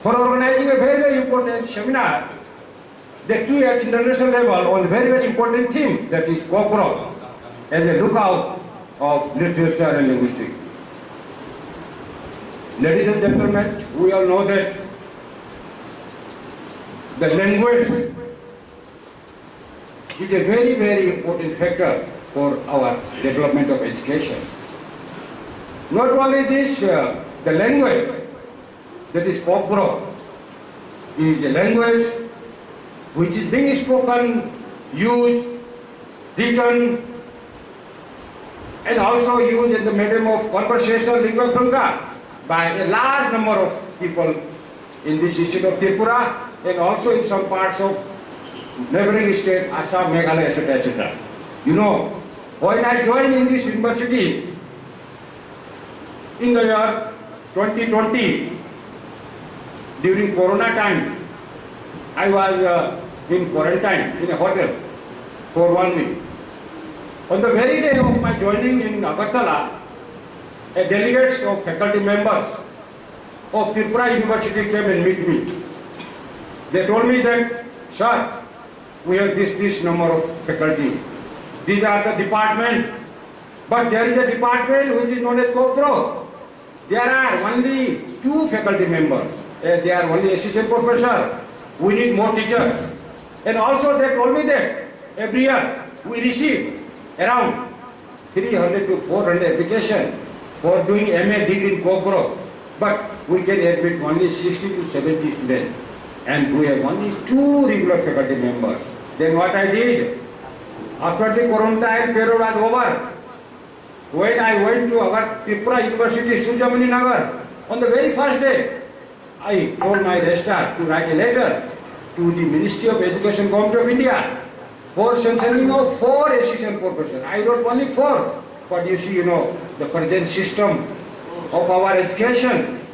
for organizing a very, very important seminar, that too at international level on a very, very important theme, that is Kokborok, as a lookout of literature and linguistics. Ladies and gentlemen, we all know that the language is a very, very important factor for our development of education. Not only this, the language, that is Kokborok, is a language which is being spoken, used, written, and also used in the medium of conversational lingua franca by a large number of people in this state of Tripura and also in some parts of neighboring state, Assam, Meghalaya, etc., etc. You know, when I joined in this university in the year 2020, during Corona time, I was in quarantine in a hotel for 1 week. On the very day of my joining in Agartala, a delegates of faculty members of Tripura University came and meet me. They told me that, sir, we have this number of faculty. These are the department, but there is a department which is known as Kokborok. There are only 2 faculty members. They are only assistant professor. We need more teachers. And also they told me that every year we receive around 300 to 400 applications for doing MA degree in Kokborok. But we can admit only 60 to 70 students. And we have only 2 regular faculty members. Then what I did, after the quarantine period was over, when I went to our Tripura University, Sujamani Nagar, on the very first day, I told my registrar to write a letter to the Ministry of Education, Government of India, for sanctioning of 4 assistant professors. I wrote only 4, but you see, the present system of our education.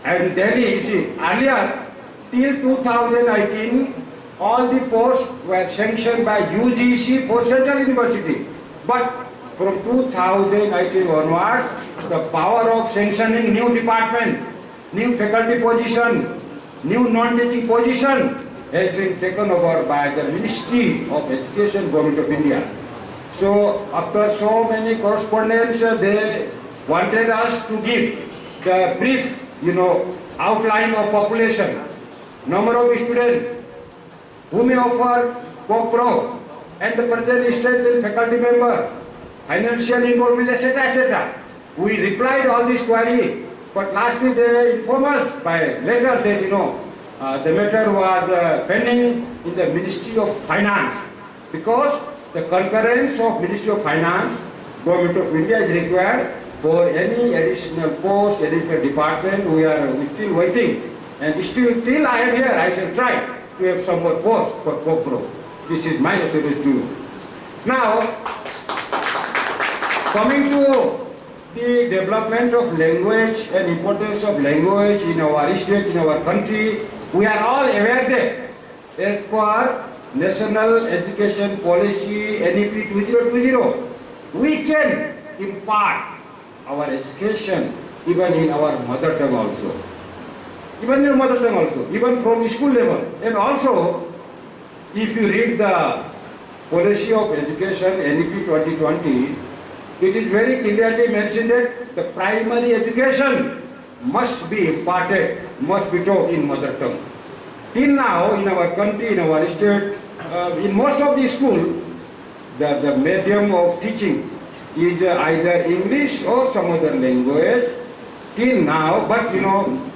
And Delhi, you see, earlier, till 2018, all the posts were sanctioned by UGC for Central University. But from 2018 onwards, the power of sanctioning new department, new faculty position, new non-teaching position has been taken over by the Ministry of Education, Government of India. So after so many correspondence, they wanted us to give the brief, outline of population, number of students who may offer Kokborok, and the present strength in faculty member, financial involvement, etc., etc. We replied all these queries, but lastly they informed us by letter that the matter was pending in the Ministry of Finance, because the concurrence of Ministry of Finance, Government of India is required for any additional post, additional department. We are still waiting, and still till I am here, I shall try to have some more posts for Kokborok. This is my assurance to you. Now, coming to the development of language and importance of language in our state, in our country, we are all aware that as per National Education Policy NEP 2020, we can impart our education even in our mother tongue also. Even in mother tongue also, even from school level. And also, if you read the Policy of Education NEP 2020, it is very clearly mentioned that the primary education must be imparted, must be taught in mother tongue. Till now, in our country, in our state, in most of the schools, the medium of teaching is either English or some other language. Till now, but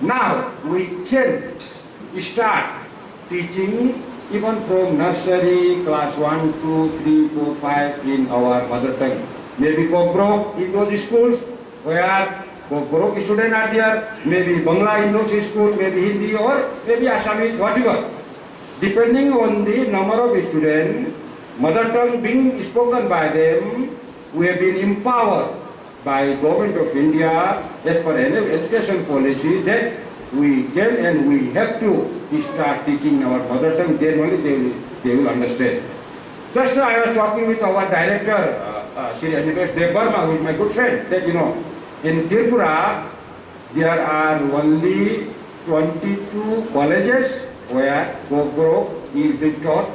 now we can start teaching even from nursery, class 1, 2, 3, 4, 5 in our mother tongue. Maybe Kokborok in those schools where Kokborok students are there, maybe Bangla in those schools, maybe Hindi or maybe Assamese, whatever. Depending on the number of students, mother tongue being spoken by them, we have been empowered by Government of India as per education policy that we can and we have to start teaching our mother tongue, then only they will understand. Just now I was talking with our director, Shri Anjesh Devbarma, who is my good friend, that in Tripura there are only 22 colleges where Kokborok is being taught,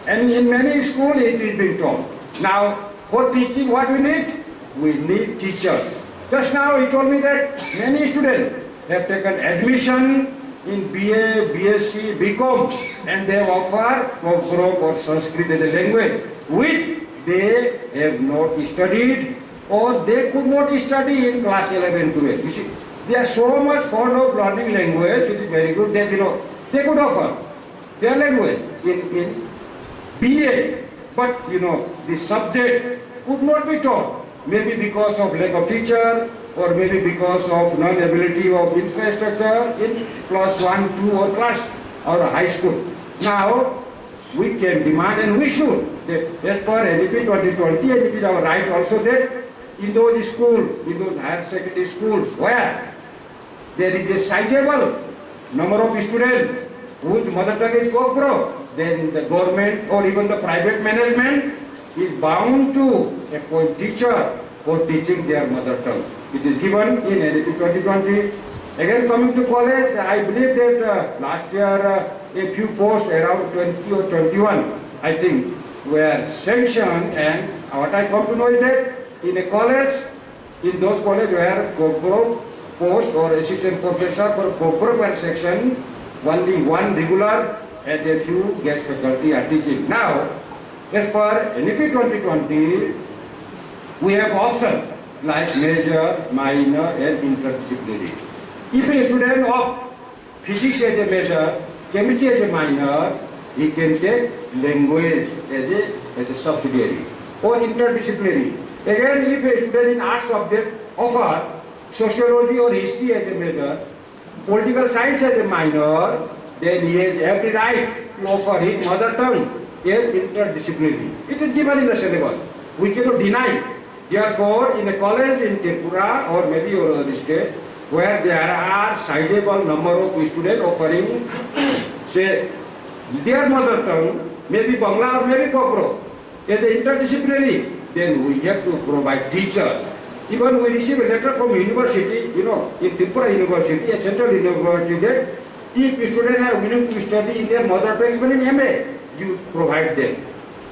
and in many schools it is being taught. Now, for teaching, what we need? We need teachers. Just now he told me that many students have taken admission in BA, BSc, BCom, and they offer Kokborok or Sanskrit as a language, which they have not studied or they could not study in class 11, 12. You see, they are so much fond of learning language, it is very good that, they could offer their language in BA, but, the subject could not be taught, maybe because of lack of teacher, or maybe because of non-ability of infrastructure in class 1, 2 or class or high school. Now, we can demand and we should, that as per NEP 2020, and it is our right also that in those schools, in those higher secondary schools where there is a sizable number of students whose mother tongue is Kokborok, then the government or even the private management is bound to appoint teacher for teaching their mother tongue. It is given in NEP 2020. Again, coming to college, I believe that last year a few posts, around 20 or 21, I think, were sanctioned, and what I come to know is that in a college, in those colleges where Kokborok post or assistant professor for Kokborok were sanctioned, only one regular and a few guest faculty are teaching. Now, as per NEP 2020, we have options like major, minor and interdisciplinary. If a student of physics as a major, chemistry as a minor, he can take language as a subsidiary or interdisciplinary. Again, if a student in arts subject offer sociology or history as a major, political science as a minor, then he has every right to offer his mother tongue as interdisciplinary. It is given in the syllabus. We cannot deny. Therefore, in a college in Tripura or maybe your other state, where there are sizable number of students offering, say, their mother tongue, maybe Bangla or maybe Kokborok, as interdisciplinary, then we have to provide teachers. Even we receive a letter from university, in Tripura University, a central university, that if students are willing to study in their mother tongue, even in MA, you provide them.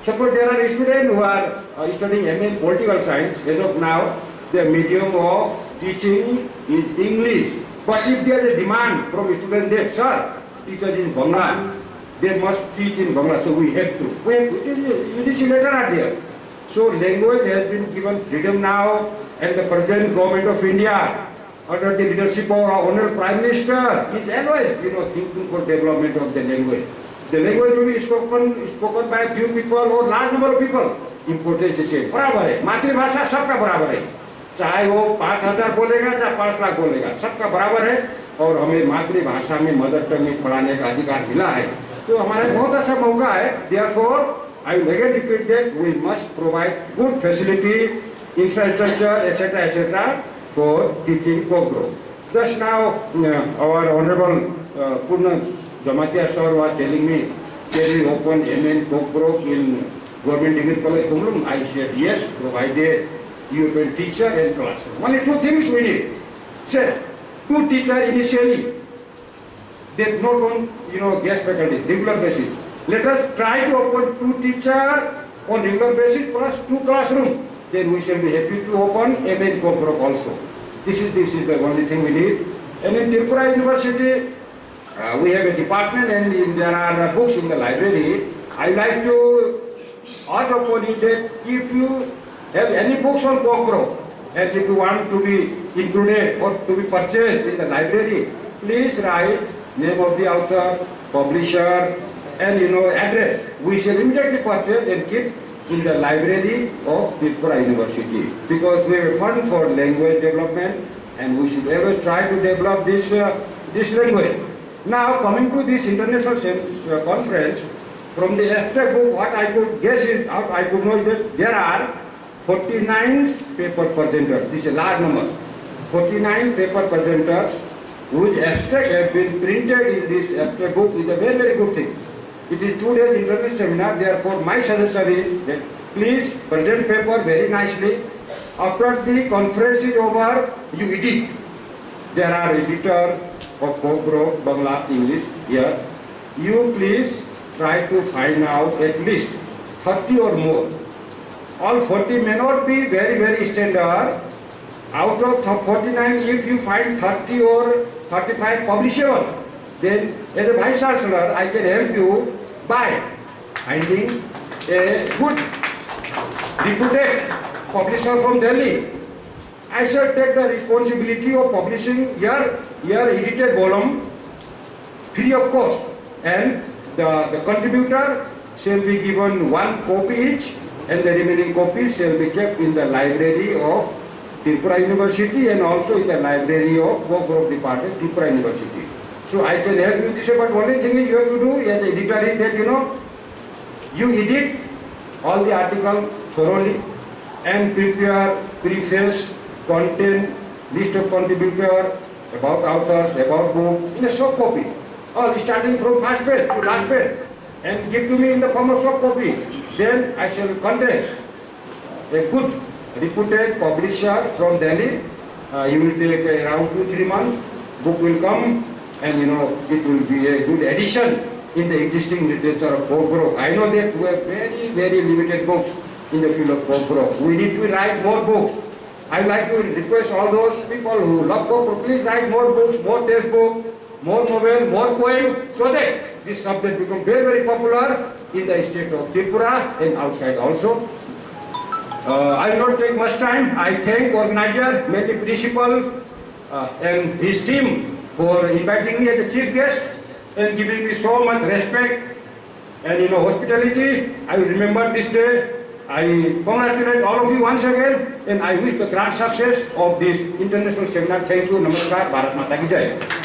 Suppose there are students who are studying MA in political science. As of now, the medium of teaching is English. But if there is a demand from students that, sir, teachers in Bangla, they must teach in Bangla, so we have to. UGC letter are there. So language has been given freedom now, and the present government of India, under the leadership of our Honorable Prime Minister, is always, thinking for development of the language. The language will be spoken by a few people or large number of people. Importance is same. बराबर है. मातृभाषा सबका बराबर है. चाहे वो 5,000 बोलेगा या 5 लाख बोलेगा, सबका बराबर है. और हमें मातृभाषा में मदर टंग में पढ़ाने का अधिकार मिला है. तो हमारा बहुत अच्छा मौका है. Therefore, I will again repeat that we must provide good facility, infrastructure, etc., for teaching Kokborok. Just now, our Honorable Purna Jamatia sir was telling me that we open MN Kokborok in Government Degree College, Kumlum. I said yes, provided you will teacher and classroom. Only two things we need. Sir, 2 teachers initially. They not on guest faculty, regular basis. Let us try to open 2 teachers on regular basis plus 2 classrooms. Then we shall be happy to open MN Kokborok also. This is the only thing we need. And in Tripura University, we have a department and there are books in the library. I like to urge upon you that if you have any books on Kokborok and if you want to be included or to be purchased in the library, please write name of the author, publisher, and address. We shall immediately purchase and keep in the library of Tripura University, because we have a fund for language development and we should ever try to develop this language. Now, coming to this international conference, from the abstract book, what I could guess is, I could know that there are 49 paper presenters. This is a large number. 49 paper presenters whose abstract have been printed in this abstract book is a very, very good thing. It is 2 days international seminar, therefore my suggestion is that please present paper very nicely. After the conference is over, you edit. There are editors, of Kokborok, Bangla, English here. You please try to find out at least 30 or more. All 40 may not be very, very standard. Out of 49, if you find 30 or 35 publishable, then as a Vice Chancellor, I can help you by finding a good, reputed publisher from Delhi. I shall take the responsibility of publishing your edited volume free of cost, and the contributor shall be given 1 copy each, and the remaining copies shall be kept in the library of Tripura University and also in the library of Kokborok Department, Tripura University. So I can help you this way, but only thing is you have to do as editor is that you edit all the article thoroughly and prepare preface, content, list of contributor, about authors, about book, in a soft copy, all starting from first page to last page, and give to me in the form of soft copy. Then I shall contact a good reputed publisher from Delhi. You will take around 2-3 months. Book will come, and it will be a good addition in the existing literature of Kokborok. I know that we have very, very limited books in the field of Kokborok. We need to write more books. I like to request all those people who love Kokborok, please write more books, more textbooks, more novel, more poem, so that this subject becomes very, very popular in the state of Tripura and outside also. I will not take much time. I thank organizer, mainly principal and his team for inviting me as a chief guest and giving me so much respect and hospitality. I will remember this day. I congratulate all of you once again, and I wish the grand success of this international seminar. Thank you. Namaskar. Bharat Mata ki Jai.